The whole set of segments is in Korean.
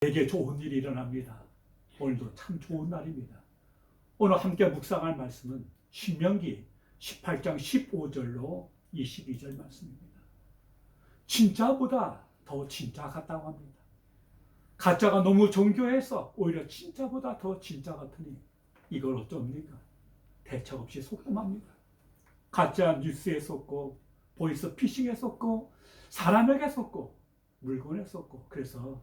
되게 좋은 일이 일어납니다. 오늘도 참 좋은 날입니다. 오늘 함께 묵상할 말씀은 신명기 18장 15절로 22절 말씀입니다. 진짜보다 더 진짜 같다고 합니다. 가짜가 너무 정교해서 오히려 진짜보다 더 진짜 같으니 이걸 어쩝니까? 대책 없이 속음합니다. 가짜 뉴스에 속고 보이스 피싱에 속고 사람에게 속고 물건에 속고, 그래서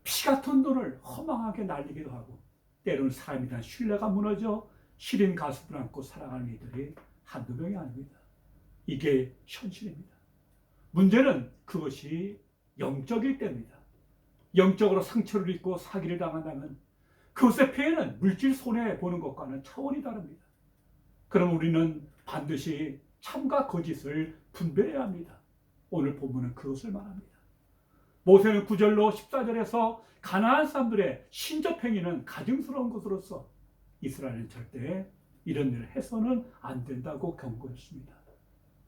피 같은 돈을 허망하게 날리기도 하고, 때로는 사람에 대한 신뢰가 무너져 시린 가슴을 안고 살아가는 이들이 한두 명이 아닙니다. 이게 현실입니다. 문제는 그것이 영적일 때입니다. 영적으로 상처를 입고 사기를 당한다면 그것의 피해는 물질 손해보는 것과는 차원이 다릅니다. 그럼 우리는 반드시 참과 거짓을 분별해야 합니다. 오늘 본문은 그것을 말합니다. 모세는 9절로 14절에서 가나안 사람들의 신접행위는 가증스러운 것으로서 이스라엘은 절대 이런 일을 해서는 안 된다고 경고했습니다.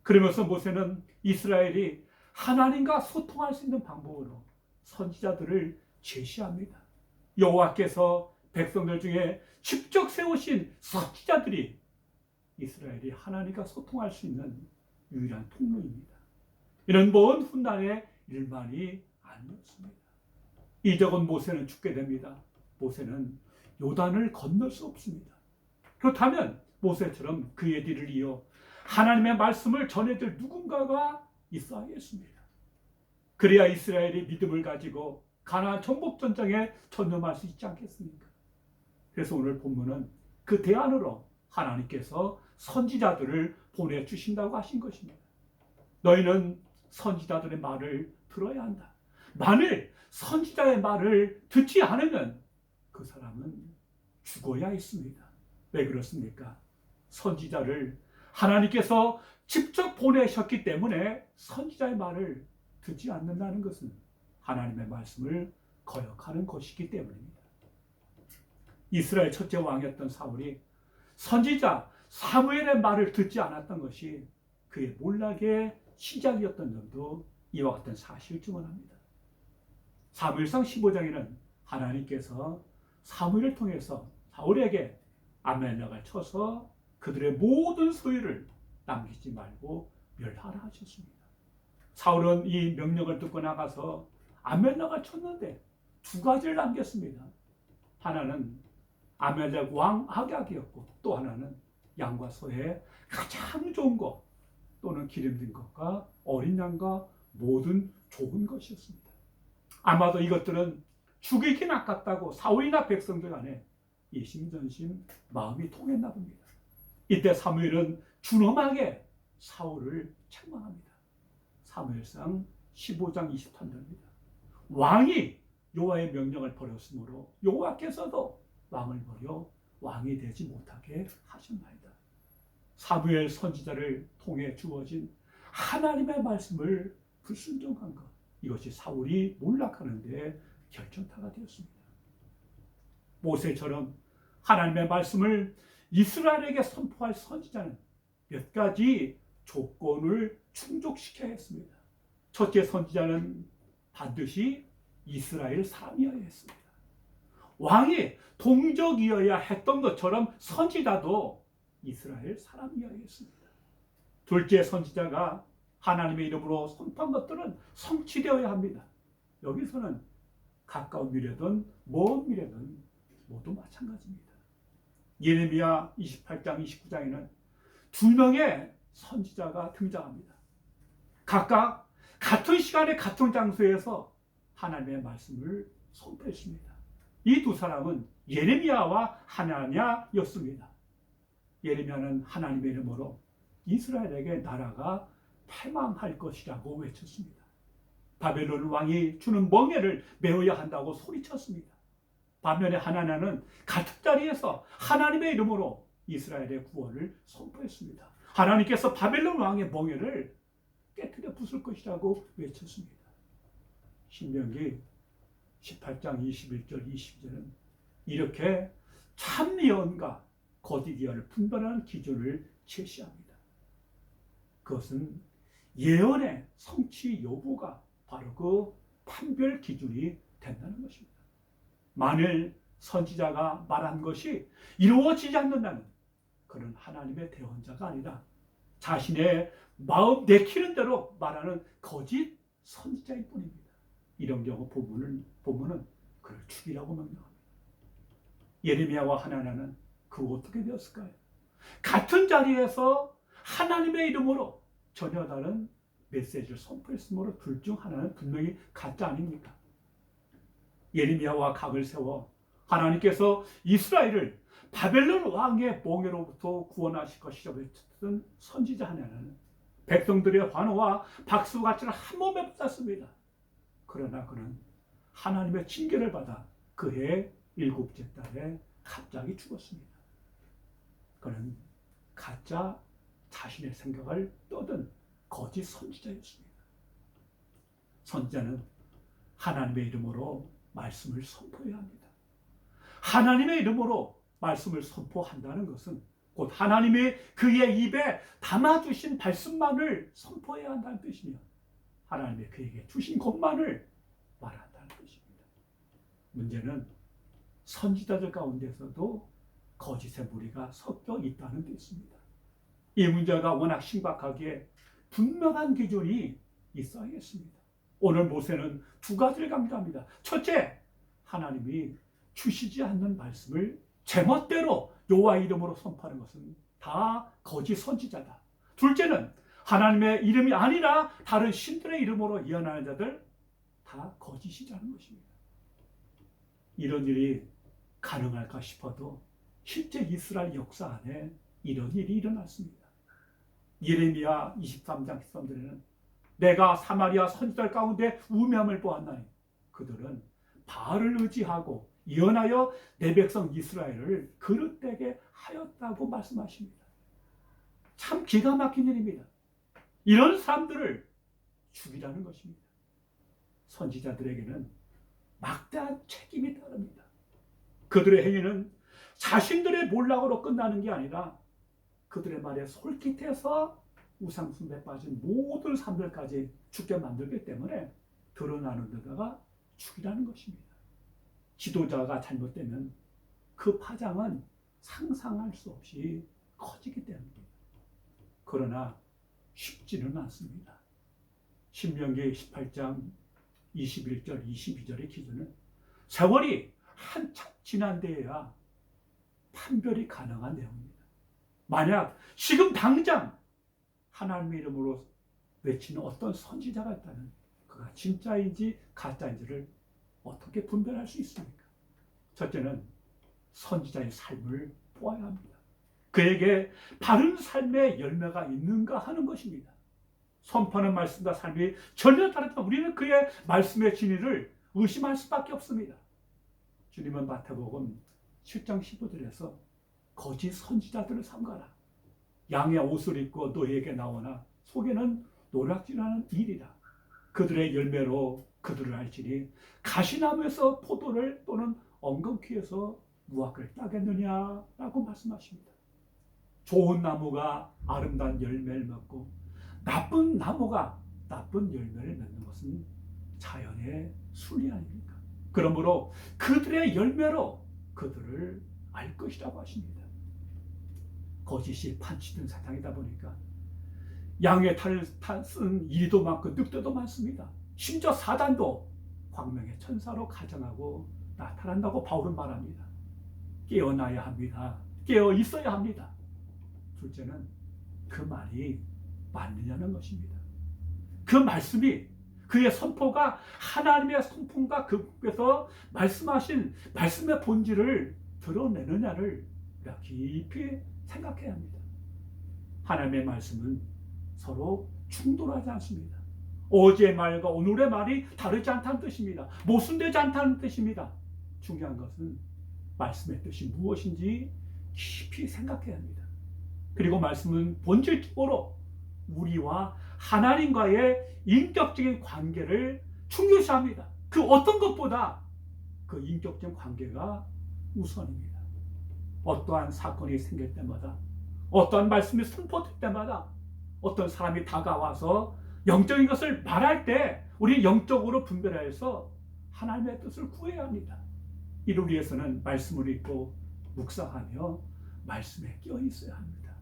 그러면서 모세는 이스라엘이 하나님과 소통할 수 있는 방법으로 선지자들을 제시합니다. 여호와께서 백성들 중에 직접 세우신 선지자들이 이스라엘이 하나님과 소통할 수 있는 유일한 통로입니다. 이런 먼 훗날의 일만이 아니었습니다. 이적은 모세는 죽게 됩니다. 모세는 요단을 건널 수 없습니다. 그렇다면 모세처럼 그의 뒤를 이어 하나님의 말씀을 전해줄 누군가가 있어야겠습니다. 그래야 이스라엘이 믿음을 가지고 가나안 정복 전쟁에 전념할 수 있지 않겠습니까? 그래서 오늘 본문은 그 대안으로 하나님께서 선지자들을 보내주신다고 하신 것입니다. 너희는 선지자들의 말을 들어야 한다. 만일 선지자의 말을 듣지 않으면 그 사람은 죽어야 했습니다. 왜 그렇습니까? 선지자를 하나님께서 직접 보내셨기 때문에 선지자의 말을 듣지 않는다는 것은 하나님의 말씀을 거역하는 것이기 때문입니다. 이스라엘 첫째 왕이었던 사울이 선지자 사무엘의 말을 듣지 않았던 것이 그의 몰락의 시작이었던 점도 이와 같은 사실을 증언합니다. 사무엘상 15장에는 하나님께서 사무엘을 통해서 사울에게 아말렉을 쳐서 그들의 모든 소유를 남기지 말고 멸하라 하셨습니다. 사울은 이 명령을 듣고 나가서 아말렉을 쳤는데 두 가지를 남겼습니다. 하나는 아말렉 왕 아각이었고, 또 하나는 양과 소의 가장 좋은 것 또는 기름진 것과 어린 양과 모든 좋은 것이었습니다. 아마도 이것들은 죽이긴 아깝다고 사울이나 백성들 간에 이심전심 마음이 통했나 봅니다. 이때 사무엘은 준엄하게 사울을 책망합니다. 사무엘상 15장 23절입니다. 왕이 여호와의 명령을 버렸으므로 여호와께서도 왕을 버려 왕이 되지 못하게 하셨나이다. 사무엘 선지자를 통해 주어진 하나님의 말씀을 불순종한 것, 이것이 사울이 몰락하는 데 결정타가 되었습니다. 모세처럼 하나님의 말씀을 이스라엘에게 선포할 선지자는 몇 가지 조건을 충족시켜야 했습니다. 첫째, 선지자는 반드시 이스라엘 사람이어야 했습니다. 왕이 동족이어야 했던 것처럼 선지자도 이스라엘 사람이어야 했습니다. 둘째, 선지자가 하나님의 이름으로 선포한 것들은 성취되어야 합니다. 여기서는 가까운 미래든 먼 미래든 모두 마찬가지입니다. 예레미야 28장 29장에는 두 명의 선지자가 등장합니다. 각각 같은 시간에 같은 장소에서 하나님의 말씀을 선포했습니다. 이 두 사람은 예레미야와 하나냐였습니다. 예레미야는 하나님의 이름으로 이스라엘에게 나라가 패망할 것이라고 외쳤습니다. 바벨론 왕이 주는 멍에를 메어야 한다고 소리쳤습니다. 반면에 하나냐는 같은 자리에서 하나님의 이름으로 이스라엘의 구원을 선포했습니다. 하나님께서 바벨론 왕의 멍에를 깨트려 부술 것이라고 외쳤습니다. 신명기 18장 21절 22절은 이렇게 참 예언과 거짓 예언을 분별하는 기준을 제시합니다. 그것은 예언의 성취 여부가 바로 그 판별 기준이 된다는 것입니다. 만일 선지자가 말한 것이 이루어지지 않는다면 그는 하나님의 대언자가 아니라 자신의 마음 내키는 대로 말하는 거짓 선지자일 뿐입니다. 이런 경우 본문은 그를 죽이라고 명령합니다. 예레미야와 하나냐는 그 어떻게 되었을까요? 같은 자리에서 하나님의 이름으로 전혀 다른 메시지를 선포했으므로 둘 중 하나는 분명히 가짜 아닙니까? 예레미야와 각을 세워 하나님께서 이스라엘을 바벨론 왕의 몽에로부터 구원하실 것이라고 외쳤던 선지자 하나는 백성들의 환호와 박수같이를 한 몸에 받았습니다. 그러나 그는 하나님의 징계를 받아 그해 7째 달에 갑자기 죽었습니다. 그는 가짜 자신의 생각을 떠든 거짓 선지자였습니다. 선지자는 하나님의 이름으로 말씀을 선포해야 합니다. 하나님의 이름으로 말씀을 선포한다는 것은 곧 하나님이 그의 입에 담아주신 말씀만을 선포해야 한다는 뜻이며 하나님이 그에게 주신 것만을 말한다는 뜻입니다. 문제는 선지자들 가운데서도 거짓의 무리가 섞여 있다는 뜻입니다. 이 문제가 워낙 심각하기에 분명한 기준이 있어야겠습니다. 오늘 모세는 두 가지를 강조합니다. 첫째, 하나님이 주시지 않는 말씀을 제멋대로 여호와 이름으로 선포하는 것은 다 거짓 선지자다. 둘째는 하나님의 이름이 아니라 다른 신들의 이름으로 예언하는 자들 다 거짓이라는 것입니다. 이런 일이 가능할까 싶어도 실제 이스라엘 역사 안에 이런 일이 일어났습니다. 예레미야 23장 13절에는 내가 사마리아 선지자들 가운데 우매함을 보았나니 그들은 바알을 의지하고 예언하여 내 백성 이스라엘을 그릇되게 하였다고 말씀하십니다. 참 기가 막힌 일입니다. 이런 사람들을 죽이라는 것입니다. 선지자들에게는 막대한 책임이 따릅니다. 그들의 행위는 자신들의 몰락으로 끝나는 게 아니라 그들의 말에 솔깃해서 우상숭배에 빠진 모든 사람들까지 죽게 만들기 때문에 드러나는 데다가 죽이라는 것입니다. 지도자가 잘못되면 그 파장은 상상할 수 없이 커지기 때문입니다. 그러나 쉽지는 않습니다. 신명기 18장 21절 22절의 기준은 세월이 한참 지난 데에야 판별이 가능한 내용입니다. 만약 지금 당장 하나님의 이름으로 외치는 어떤 선지자가 있다면 그가 진짜인지 가짜인지를 어떻게 분별할 수 있습니까? 첫째는 선지자의 삶을 보아야 합니다. 그에게 바른 삶의 열매가 있는가 하는 것입니다. 선포하는 말씀과 삶이 전혀 다르다. 우리는 그의 말씀의 진리를 의심할 수밖에 없습니다. 주님은 마태복음 7장 15절에서 거짓 선지자들을 삼가라. 양의 옷을 입고 너희에게 나오나 속에는 노략질하는 일이라. 그들의 열매로 그들을 알지니 가시나무에서 포도를 또는 엉겅퀴에서 무화과를 따겠느냐라고 말씀하십니다. 좋은 나무가 아름다운 열매를 맺고 나쁜 나무가 나쁜 열매를 맺는 것은 자연의 순리 아닙니까? 그러므로 그들의 열매로 그들을 알 것이라고 하십니다. 거짓이 판치된 사탕이다 보니까 양의 탈을 쓴 이리도 많고 늑대도 많습니다. 심지어 사단도 광명의 천사로 가정하고 나타난다고 바울은 말합니다. 깨어나야 합니다. 깨어 있어야 합니다. 둘째는 그 말이 맞느냐는 것입니다. 그 말씀이 그의 선포가 하나님의 성품과 그에서 말씀하신 말씀의 본질을 드러내느냐를 우리가 깊이 생각해야 합니다. 하나님의 말씀은 서로 충돌하지 않습니다. 어제의 말과 오늘의 말이 다르지 않다는 뜻입니다. 모순되지 않다는 뜻입니다. 중요한 것은 말씀의 뜻이 무엇인지 깊이 생각해야 합니다. 그리고 말씀은 본질적으로 우리와 하나님과의 인격적인 관계를 중요시합니다. 그 어떤 것보다 그 인격적인 관계가 우선입니다. 어떠한 사건이 생길 때마다, 어떠한 말씀이 선포될 때마다, 어떤 사람이 다가와서 영적인 것을 말할 때 우리 영적으로 분별해서 하나님의 뜻을 구해야 합니다. 이를 위해서는 말씀을 읽고 묵상하며 말씀에 끼어 있어야 합니다.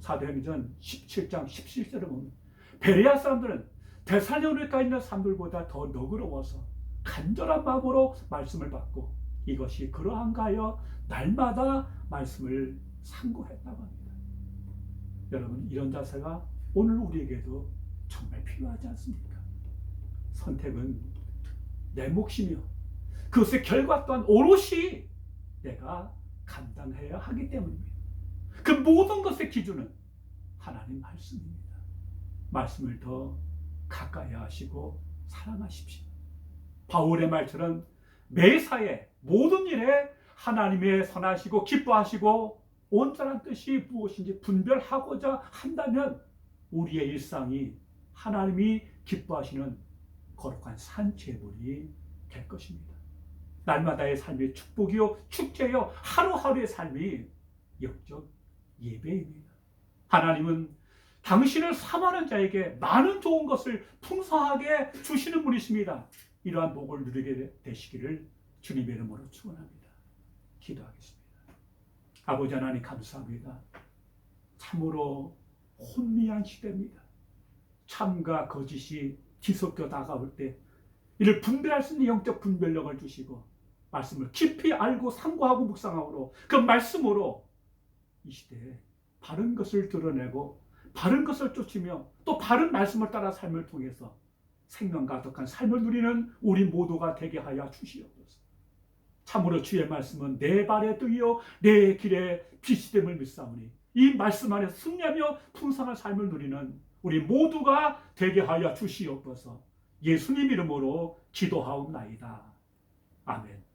사도행전 17장 17절을 보면 베레아 사람들은 데살로니가에 있는 사람들보다 더 너그러워서 간절한 마음으로 말씀을 받고 이것이 그러한가 하여 날마다 말씀을 상고했다고 합니다. 여러분, 이런 자세가 오늘 우리에게도 정말 필요하지 않습니까? 선택은 내 몫이며 그것의 결과 또한 오롯이 내가 감당해야 하기 때문입니다. 그 모든 것의 기준은 하나님 말씀입니다. 말씀을 더 가까이 하시고 사랑하십시오. 바울의 말처럼 매사에 모든 일에 하나님의 선하시고 기뻐하시고 온전한 뜻이 무엇인지 분별하고자 한다면 우리의 일상이 하나님이 기뻐하시는 거룩한 산제물이 될 것입니다. 날마다의 삶이 축복이요 축제요 하루하루의 삶이 역적 예배입니다. 하나님은 당신을 사모하는 자에게 많은 좋은 것을 풍성하게 주시는 분이십니다. 이러한 복을 누리게 되시기를 주님의 이름으로 축원합니다. 기도하겠습니다. 아버지 하나님 감사합니다. 참으로 혼미한 시대입니다. 참과 거짓이 뒤섞여 다가올 때 이를 분별할 수 있는 영적 분별력을 주시고 말씀을 깊이 알고 상고하고 묵상하므로 그 말씀으로 이 시대에 바른 것을 드러내고 바른 것을 쫓으며 또 바른 말씀을 따라 삶을 통해서 생명 가득한 삶을 누리는 우리 모두가 되게 하여 주시옵소서. 참으로 주의 말씀은 내 발의 등이요 내 길의 빛이 됨을 믿사오니 이 말씀 안에서 승리하며 풍성한 삶을 누리는 우리 모두가 되게 하여 주시옵소서. 예수님 이름으로 기도하옵나이다. 아멘.